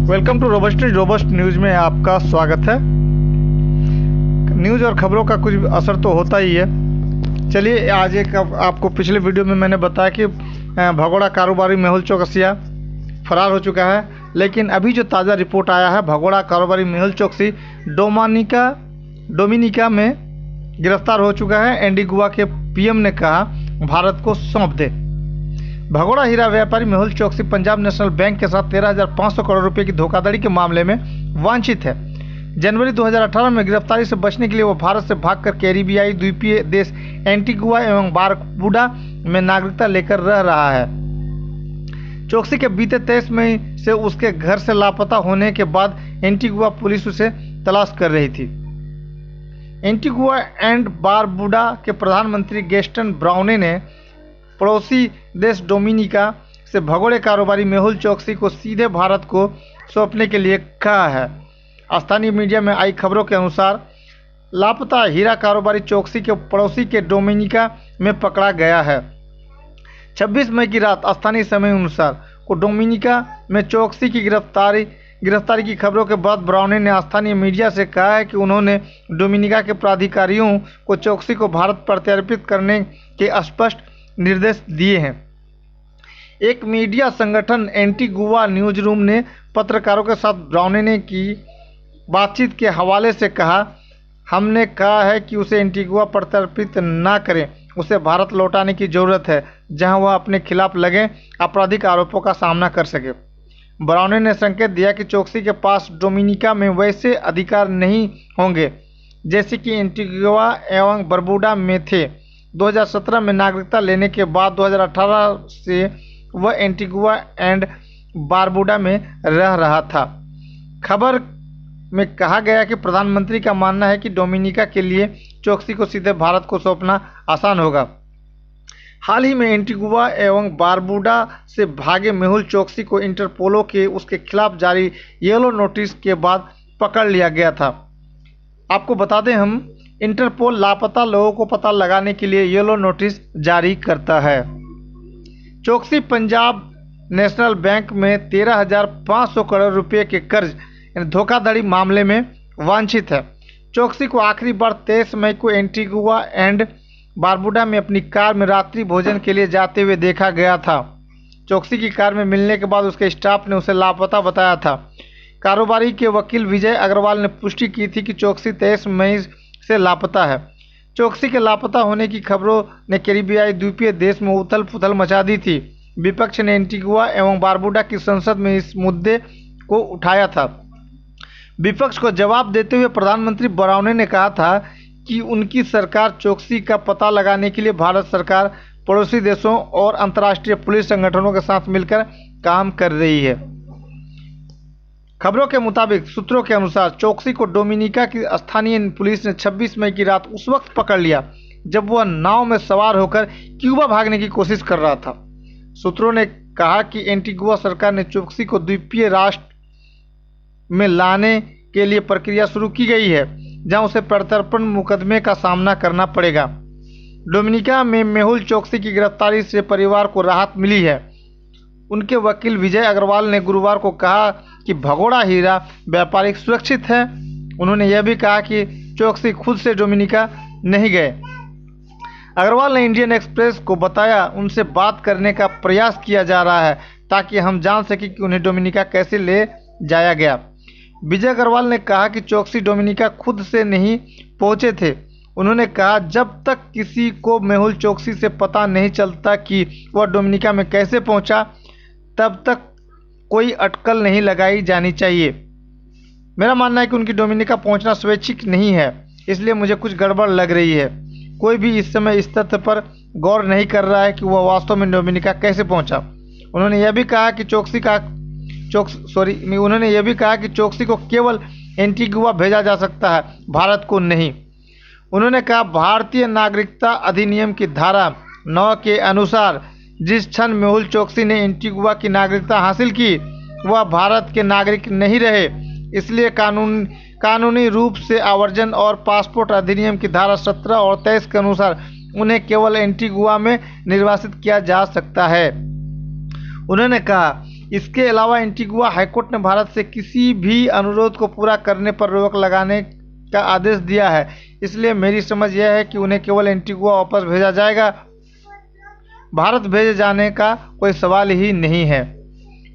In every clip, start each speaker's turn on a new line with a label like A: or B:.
A: Welcome to robust news में आपका स्वागत है। न्यूज़ और ख़बरों का कुछ असर तो होता ही है। चलिए आज एक आपको पिछले वीडियो में मैंने बताया कि भगोड़ा कारोबारी मेहुल चौकसिया फरार हो चुका है, लेकिन अभी जो ताज़ा रिपोर्ट आया है, भगोड़ा कारोबारी मेहुल चोकसी डोमिनिका में गिरफ्तार हो चुका है। एंटीगुआ के पीएम ने कहा भारत को सौंप दे। भगोड़ा हीरा व्यापारी मेहुल चोकसी पंजाब नेशनल बैंक के साथ 13,500 करोड़ रुपए की धोखाधड़ी के मामले में वांछित है। जनवरी 2018 में गिरफ्तारी से बचने के लिए वो भारत से भागकर कैरिबियाई द्वीपीय देश एंटीगुआ एवं बारबुडा में नागरिकता लेकर रह रहा है। चोकसी के बीते 23 मई से उसके घर से लापता होने के बाद एंटीगुआ पुलिस उसे तलाश कर रही थी। एंटीगुआ एंड बारबुडा के प्रधानमंत्री गैस्टन ब्राउने ने पड़ोसी देश डोमिनिका से भगोड़े कारोबारी मेहुल चोकसी को सीधे भारत को सौंपने के लिए कहा है। स्थानीय मीडिया में आई खबरों के अनुसार लापता हीरा कारोबारी चोकसी के पड़ोसी के डोमिनिका में पकड़ा गया है। 26 मई की रात स्थानीय समय अनुसार को डोमिनिका में चोकसी की गिरफ्तारी की खबरों के बाद ब्राउने ने स्थानीय मीडिया से कहा है कि उन्होंने डोमिनिका के प्राधिकारियों को चोकसी को भारत प्रत्यर्पित करने के स्पष्ट निर्देश दिए हैं। एक मीडिया संगठन एंटीगुआ न्यूज रूम ने पत्रकारों के साथ ब्राउने ने की बातचीत के हवाले से कहा, हमने कहा है कि उसे एंटीगुआ प्रत्यर्पित न करें, उसे भारत लौटाने की ज़रूरत है जहां वह अपने खिलाफ लगे आपराधिक आरोपों का सामना कर सके। ब्राउने ने संकेत दिया कि चोकसी के पास डोमिनिका में वैसे अधिकार नहीं होंगे जैसे कि एंटीगुआ एवं बरबुडा में थे। 2017 में नागरिकता लेने के बाद 2018 से वह एंटीगुआ एंड बारबुडा में रह रहा था। खबर में कहा गया कि प्रधानमंत्री का मानना है कि डोमिनिका के लिए चोकसी को सीधे भारत को सौंपना आसान होगा। हाल ही में एंटीगुआ एवं बारबुडा से भागे मेहुल चोकसी को इंटरपोलो के उसके खिलाफ जारी येलो नोटिस के बाद पकड़ लिया गया था। आपको बता दें, हम इंटरपोल लापता लोगों को पता लगाने के लिए येलो नोटिस जारी करता है। चोकसी पंजाब नेशनल बैंक में 13,500 करोड़ रुपए के कर्ज धोखाधड़ी मामले में वांछित है। चोकसी को आखिरी बार 23 मई को एंटीगुआ एंड बारबुडा में अपनी कार में रात्रि भोजन के लिए जाते हुए देखा गया था। चोकसी की कार में मिलने के बाद उसके स्टाफ ने उसे लापता बताया था। कारोबारी के वकील विजय अग्रवाल ने पुष्टि की थी कि चोकसी 23 मई से लापता है। चोकसी के लापता होने की खबरों ने कैरिबियाई द्वीपीय देश में उथल पुथल मचा दी थी। विपक्ष ने एंटीगुआ एवं बारबुडा की संसद में इस मुद्दे को उठाया था। विपक्ष को जवाब देते हुए प्रधानमंत्री ब्राउने ने कहा था कि उनकी सरकार चोकसी का पता लगाने के लिए भारत सरकार, पड़ोसी देशों और अंतर्राष्ट्रीय पुलिस संगठनों के साथ मिलकर काम कर रही है। खबरों के मुताबिक सूत्रों के अनुसार चोकसी को डोमिनिका की स्थानीय पुलिस ने 26 मई की रात उस वक्त पकड़ लिया जब वह नाव में सवार होकर क्यूबा भागने की कोशिश कर रहा था। सूत्रों ने कहा कि एंटीगुआ सरकार ने चोकसी को द्वीपीय राष्ट्र में लाने के लिए प्रक्रिया शुरू की गई है, जहां उसे प्रत्यर्पण मुकदमे का सामना करना पड़ेगा। डोमिनिका में मेहुल चोकसी की गिरफ्तारी से परिवार को राहत मिली है। उनके वकील विजय अग्रवाल ने गुरुवार को कहा कि भगोड़ा हीरा व्यापारी सुरक्षित है। उन्होंने यह भी कहा कि चोकसी खुद से डोमिनिका नहीं गए। अग्रवाल ने इंडियन एक्सप्रेस को बताया, उनसे बात करने का प्रयास किया जा रहा है ताकि हम जान सकें कि उन्हें डोमिनिका कैसे ले जाया गया। विजय अग्रवाल ने कहा कि चोकसी डोमिनिका खुद से नहीं पहुंचे थे। उन्होंने कहा, जब तक किसी को मेहुल चोकसी से पता नहीं चलता कि वह डोमिनिका में कैसे पहुंचा, तब तक कोई अटकल नहीं लगाई जानी चाहिए। मेरा मानना है कि उनकी डोमिनिका पहुंचना स्वैच्छिक नहीं है, इसलिए मुझे कुछ गड़बड़ लग रही है। कोई भी इस समय इस तथ्य पर गौर नहीं कर रहा है कि वह वास्तव में डोमिनिका कैसे पहुंचा। उन्होंने यह भी कहा कि चोकसी को केवल एंटीगुआ भेजा जा सकता है, भारत को नहीं। उन्होंने कहा, भारतीय नागरिकता अधिनियम की धारा 9 के अनुसार जिस क्षण मेहुल चोकसी ने एंटीगुआ की नागरिकता हासिल की, वह भारत के नागरिक नहीं रहे। इसलिए कानूनी रूप से आवर्जन और पासपोर्ट अधिनियम की धारा 17 और 23 के अनुसार उन्हें केवल एंटीगुआ में निर्वासित किया जा सकता है। उन्होंने कहा, इसके अलावा एंटीगुआ हाईकोर्ट ने भारत से किसी भी अनुरोध को पूरा करने पर रोक लगाने का आदेश दिया है। इसलिए मेरी समझ यह है कि उन्हें केवल एंटीगुआ वापस भेजा जाएगा, भारत भेजे जाने का कोई सवाल ही नहीं है।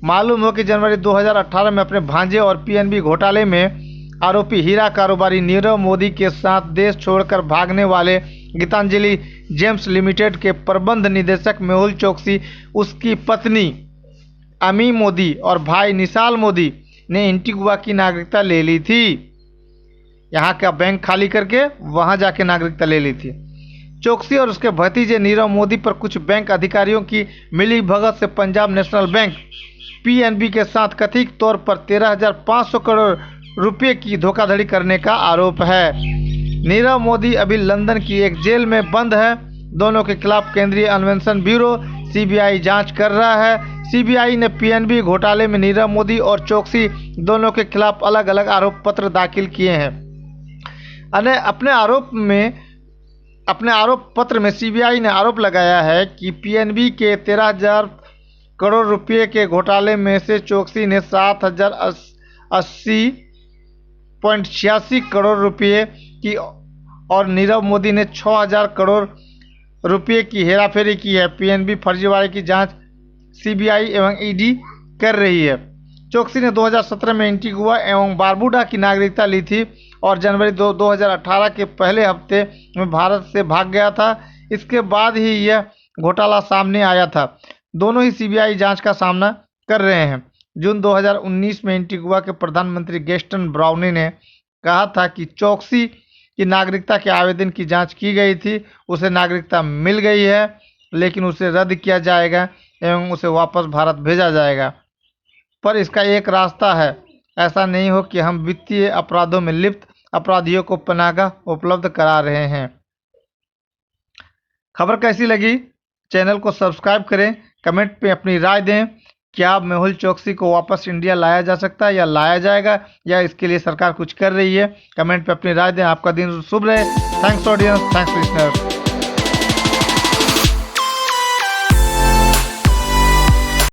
A: मालूम हो कि जनवरी 2018 में अपने भांजे और पीएनबी घोटाले में आरोपी हीरा कारोबारी नीरव मोदी के साथ देश छोड़कर भागने वाले गीतांजलि जेम्स लिमिटेड के प्रबंध निदेशक मेहुल चोकसी, उसकी पत्नी अमी मोदी और भाई निशाल मोदी ने एंटीगुआ की नागरिकता ले ली थी। यहाँ का बैंक खाली करके वहाँ जाके नागरिकता ले ली थी। चोकसी और उसके भतीजे नीरव मोदी पर कुछ बैंक अधिकारियों की मिली भगत से पंजाब नेशनल बैंक पीएनबी के साथ कथित तौर पर 13,500 करोड़ रुपए की धोखाधड़ी करने का आरोप है। नीरव मोदी अभी लंदन की एक जेल में बंद है। दोनों के खिलाफ केंद्रीय अन्वेषण ब्यूरो सीबीआई जांच कर रहा है। सीबीआई ने पीएनबी घोटाले में नीरव मोदी और चोकसी दोनों के खिलाफ अलग अलग आरोप पत्र दाखिल किए हैं। अपने आरोप पत्र में सीबीआई ने आरोप लगाया है कि पीएनबी के 13,000 करोड़ रुपए के घोटाले में से चोकसी ने 7,080.86 करोड़ रुपए की और नीरव मोदी ने 6,000 करोड़ रुपए की हेराफेरी की है। पीएनबी फर्जीवाड़े की जांच सीबीआई एवं ईडी कर रही है। चोकसी ने 2017 में एंटीगुआ एवं बारबुडा की नागरिकता ली थी और जनवरी 2018 के पहले हफ्ते में भारत से भाग गया था। इसके बाद ही यह घोटाला सामने आया था। दोनों ही सीबीआई जांच का सामना कर रहे हैं। जून 2019 में एंटीगुआ के प्रधानमंत्री गैस्टन ब्राउनी ने कहा था कि चोकसी की नागरिकता के आवेदन की जांच की गई थी। उसे नागरिकता मिल गई है, लेकिन उसे रद्द किया जाएगा एवं उसे वापस भारत भेजा जाएगा। पर इसका एक रास्ता है, ऐसा नहीं हो कि हम वित्तीय अपराधों में लिप्त अपराधियों को पनाह उपलब्ध करा रहे हैं। खबर कैसी लगी? चैनल को सब्सक्राइब करें, कमेंट पे अपनी राय दें। क्या मेहुल चोकसी को वापस इंडिया लाया जा सकता है या लाया जाएगा, या इसके लिए सरकार कुछ कर रही है? कमेंट पे अपनी राय दें। आपका दिन शुभ रहे। Thanks audience, thanks listeners.